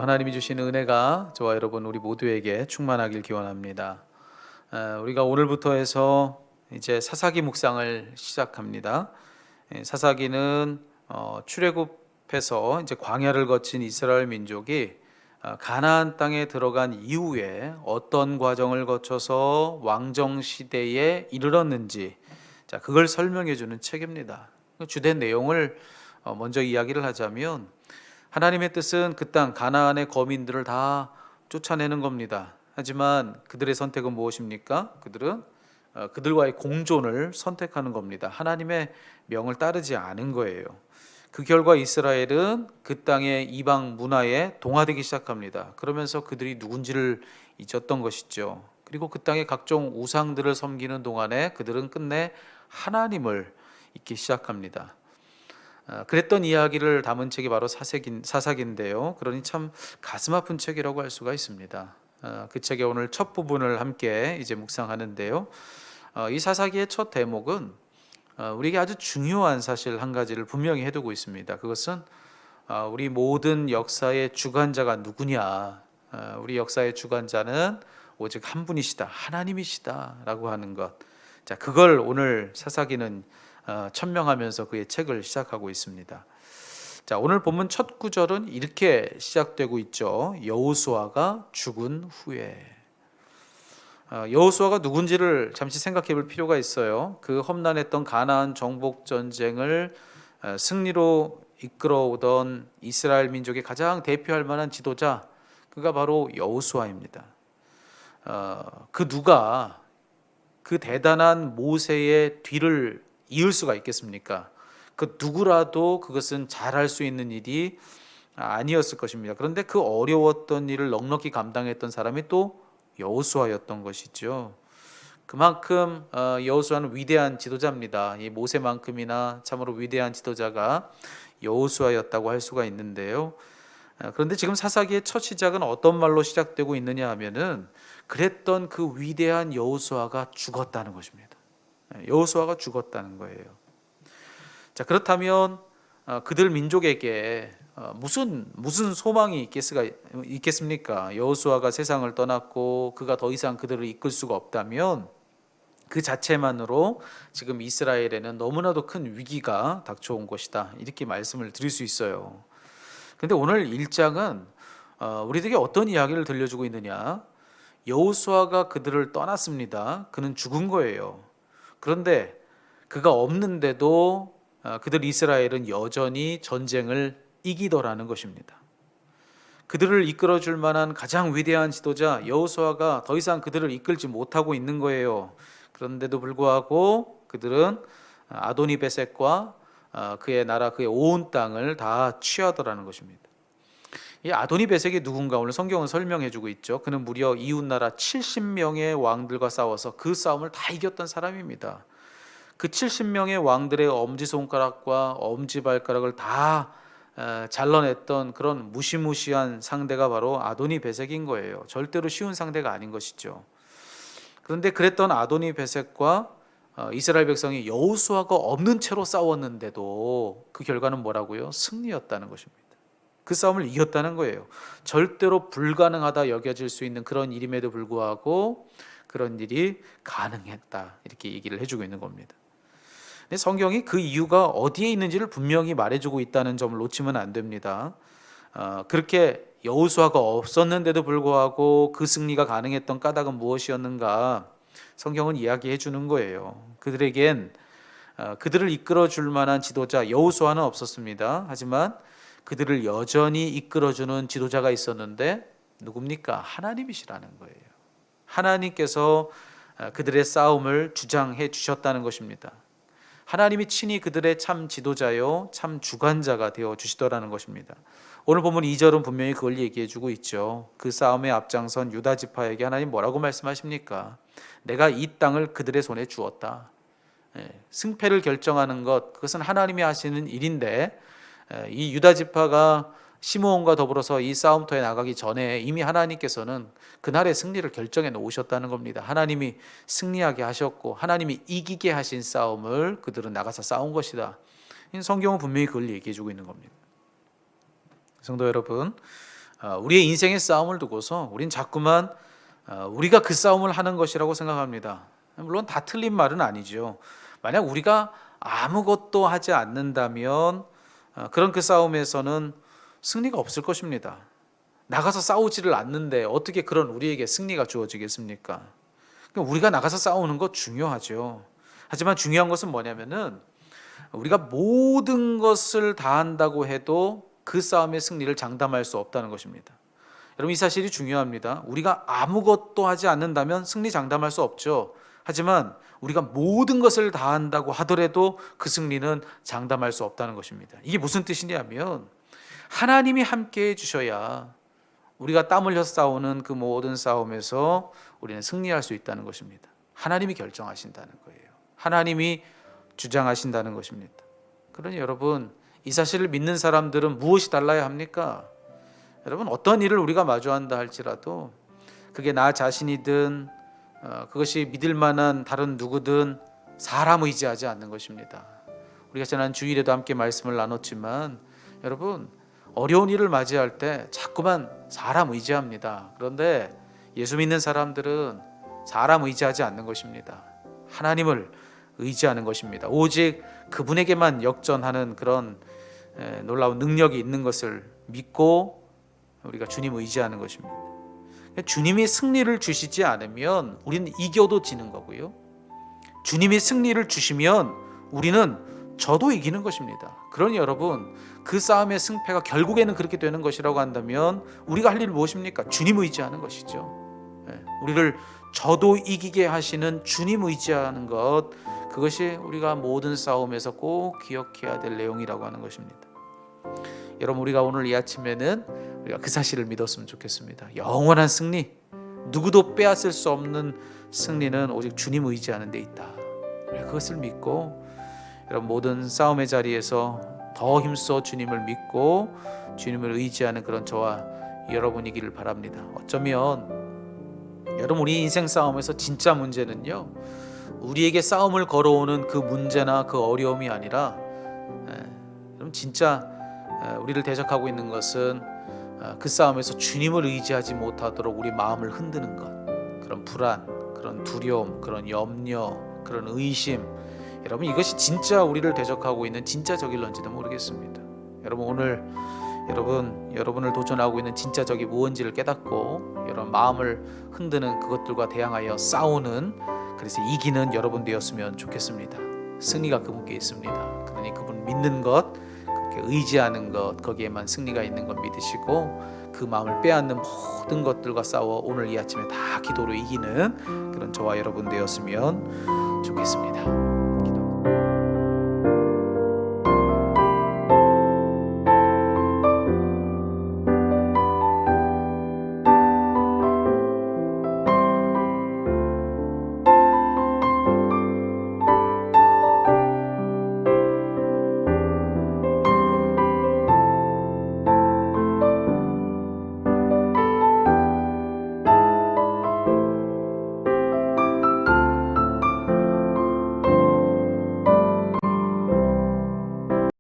하나님이 주신 은혜가 저와 여러분 우리 모두에게 충만하길 기원합니다. 우리가 오늘부터 해서 이제 사사기 묵상을 시작합니다. 사사기는 출애굽해서 이제 광야를 거친 이스라엘 민족이 가나안 땅에 들어간 이후에 어떤 과정을 거쳐서 왕정 시대에 이르렀는지, 자, 그걸 설명해 주는 책입니다. 주된 내용을 먼저 이야기를 하자면, 하나님의 뜻은 그 땅 가나안의 거민들을 다 쫓아내는 겁니다. 하지만 그들의 선택은 무엇입니까? 그들은 그들과의 공존을 선택하는 겁니다. 하나님의 명을 따르지 않은 거예요. 그 결과 이스라엘은 그 땅의 이방 문화에 동화되기 시작합니다. 그러면서 그들이 누군지를 잊었던 것이죠. 그리고 그 땅의 각종 우상들을 섬기는 동안에 그들은 끝내 하나님을 잊기 시작합니다. 그랬던 이야기를 담은 책이 바로 사사기인데요. 그러니 참 가슴 아픈 책이라고 할 수가 있습니다. 그 책의 오늘 첫 부분을 함께 이제 묵상하는데요. 이 사사기의 첫 대목은 우리에게 아주 중요한 사실 한 가지를 분명히 해두고 있습니다. 그것은 우리 모든 역사의 주관자가 누구냐? 우리 역사의 주관자는 오직 한 분이시다, 하나님이시다라고 하는 것. 자, 그걸 오늘 사사기는 천명하면서 그의 책을 시작하고 있습니다. 자, 오늘 본문 첫 구절은 이렇게 시작되고 있죠. 여호수아가 죽은 후에. 여호수아가 누군지를 잠시 생각해 볼 필요가 있어요. 그 험난했던 가나안 정복 전쟁을 승리로 이끌어오던 이스라엘 민족의 가장 대표할 만한 지도자, 그가 바로 여호수아입니다. 그 누가 그 대단한 모세의 뒤를 이을 수가 있겠습니까? 그 누구라도 그것은 잘할 수 있는 일이 아니었을 것입니다. 그런데 그 어려웠던 일을 넉넉히 감당했던 사람이 또 여호수아였던 것이죠. 그만큼 여호수아는 위대한 지도자입니다. 이 모세만큼이나 참으로 위대한 지도자가 여호수아였다고 할 수가 있는데요. 그런데 지금 사사기의 첫 시작은 어떤 말로 시작되고 있느냐 하면은, 그랬던 그 위대한 여호수아가 죽었다는 것입니다. 여호수아가 죽었다는 거예요. 자, 그렇다면 그들 민족에게 무슨 소망이 있겠습니까? 여호수아가 세상을 떠났고 그가 더 이상 그들을 이끌 수가 없다면 그 자체만으로 지금 이스라엘에는 너무나도 큰 위기가 닥쳐온 것이다, 이렇게 말씀을 드릴 수 있어요. 그런데 오늘 1장은 우리에게 어떤 이야기를 들려주고 있느냐? 여호수아가 그들을 떠났습니다. 그는 죽은 거예요. 그런데 그가 없는데도 그들 이스라엘은 여전히 전쟁을 이기더라는 것입니다. 그들을 이끌어 줄 만한 가장 위대한 지도자 여호수아가 더 이상 그들을 이끌지 못하고 있는 거예요. 그런데도 불구하고 그들은 아도니베섹과 그의 나라, 그의 온 땅을 다 취하더라는 것입니다. 이 아도니베섹이 누군가 오늘 성경은 설명해 주고 있죠. 그는 무려 이웃나라 70명의 왕들과 싸워서 그 싸움을 다 이겼던 사람입니다. 그 70명의 왕들의 엄지손가락과 엄지발가락을 다 잘라냈던 그런 무시무시한 상대가 바로 아도니베섹인 거예요. 절대로 쉬운 상대가 아닌 것이죠. 그런데 그랬던 아도니베섹과 이스라엘 백성이 여호수아가 없는 채로 싸웠는데도 그 결과는 뭐라고요? 승리였다는 것입니다. 그 싸움을 이겼다는 거예요. 절대로 불가능하다 여겨질 수 있는 그런 일임에도 불구하고 그런 일이 가능했다, 이렇게 얘기를 해주고 있는 겁니다. 근데 성경이 그 이유가 어디에 있는지를 분명히 말해주고 있다는 점을 놓치면 안 됩니다. 그렇게 여호수아가 없었는데도 불구하고 그 승리가 가능했던 까닭은 무엇이었는가? 성경은 이야기해 주는 거예요. 그들에겐 그들을 이끌어 줄 만한 지도자 여호수아는 없었습니다. 하지만 그들을 여전히 이끌어주는 지도자가 있었는데 누굽니까? 하나님이시라는 거예요. 하나님께서 그들의 싸움을 주장해 주셨다는 것입니다. 하나님이 친히 그들의 참 지도자요, 참 주관자가 되어 주시더라는 것입니다. 오늘 본문 2절은 분명히 그걸 얘기해 주고 있죠. 그 싸움에 앞장선 유다 지파에게 하나님 뭐라고 말씀하십니까? 내가 이 땅을 그들의 손에 주었다. 승패를 결정하는 것, 그것은 하나님이 하시는 일인데, 이 유다 지파가 시므온과 더불어서 이 싸움터에 나가기 전에 이미 하나님께서는 그날의 승리를 결정해 놓으셨다는 겁니다. 하나님이 승리하게 하셨고 하나님이 이기게 하신 싸움을 그들은 나가서 싸운 것이다. 성경은 분명히 그걸 얘기해 주고 있는 겁니다. 성도 여러분, 우리의 인생의 싸움을 두고서 우린 자꾸만 우리가 그 싸움을 하는 것이라고 생각합니다. 물론 다 틀린 말은 아니죠. 만약 우리가 아무것도 하지 않는다면 그런 그 싸움에서는 승리가 없을 것입니다. 나가서 싸우지를 않는데 어떻게 그런 우리에게 승리가 주어지겠습니까? 그러니까 우리가 나가서 싸우는 거 중요하죠. 하지만 중요한 것은 뭐냐면은 우리가 모든 것을 다 한다고 해도 그 싸움의 승리를 장담할 수 없다는 것입니다. 여러분, 이 사실이 중요합니다. 우리가 아무것도 하지 않는다면 승리 장담할 수 없죠. 하지만 우리가 모든 것을 다 한다고 하더라도 그 승리는 장담할 수 없다는 것입니다. 이게 무슨 뜻이냐면 하나님이 함께 해주셔야 우리가 땀 흘려 싸우는 그 모든 싸움에서 우리는 승리할 수 있다는 것입니다. 하나님이 결정하신다는 거예요. 하나님이 주장하신다는 것입니다. 그러니 여러분, 이 사실을 믿는 사람들은 무엇이 달라야 합니까? 여러분, 어떤 일을 우리가 마주한다 할지라도 그게 나 자신이든 그것이 믿을 만한 다른 누구든 사람 의지하지 않는 것입니다. 우리가 지난 주일에도 함께 말씀을 나눴지만 여러분, 어려운 일을 맞이할 때 자꾸만 사람 의지합니다. 그런데 예수 믿는 사람들은 사람 의지하지 않는 것입니다. 하나님을 의지하는 것입니다. 오직 그분에게만 역전하는 그런 놀라운 능력이 있는 것을 믿고 우리가 주님 의지하는 것입니다. 주님이 승리를 주시지 않으면 우리는 이겨도 지는 거고요. 주님이 승리를 주시면 우리는 저도 이기는 것입니다. 그러니 여러분, 그 싸움의 승패가 결국에는 그렇게 되는 것이라고 한다면 우리가 할 일은 무엇입니까? 주님 의지하는 것이죠. 우리를 저도 이기게 하시는 주님 의지하는 것, 그것이 우리가 모든 싸움에서 꼭 기억해야 될 내용이라고 하는 것입니다. 여러분, 우리가 오늘 이 아침에는 우리가 그 사실을 믿었으면 좋겠습니다. 영원한 승리, 누구도 빼앗을 수 없는 승리는 오직 주님 의지하는 데 있다. 우리가 그것을 믿고 여러분, 모든 싸움의 자리에서 더 힘써 주님을 믿고 주님을 의지하는 그런 저와 여러분이기를 바랍니다. 어쩌면 여러분, 우리 인생 싸움에서 진짜 문제는요, 우리에게 싸움을 걸어오는 그 문제나 그 어려움이 아니라 여러분, 진짜 우리를 대적하고 있는 것은 그 싸움에서 주님을 의지하지 못하도록 우리 마음을 흔드는 것, 그런 불안, 그런 두려움, 그런 염려, 그런 의심, 여러분, 이것이 진짜 우리를 대적하고 있는 진짜 적일런지도 모르겠습니다. 여러분, 오늘 여러분을 도전하고 있는 진짜 적이 무엇인지를 깨닫고 여러분 마음을 흔드는 그것들과 대항하여 싸우는, 그래서 이기는 여러분 되었으면 좋겠습니다. 승리가 그분께 있습니다. 그러니 그분 믿는 것, 그렇게 의지하는 것, 거기에만 승리가 있는 것 믿으시고 그 마음을 빼앗는 모든 것들과 싸워 오늘 이 아침에 다 기도로 이기는 그런 저와 여러분 되었으면 좋겠습니다.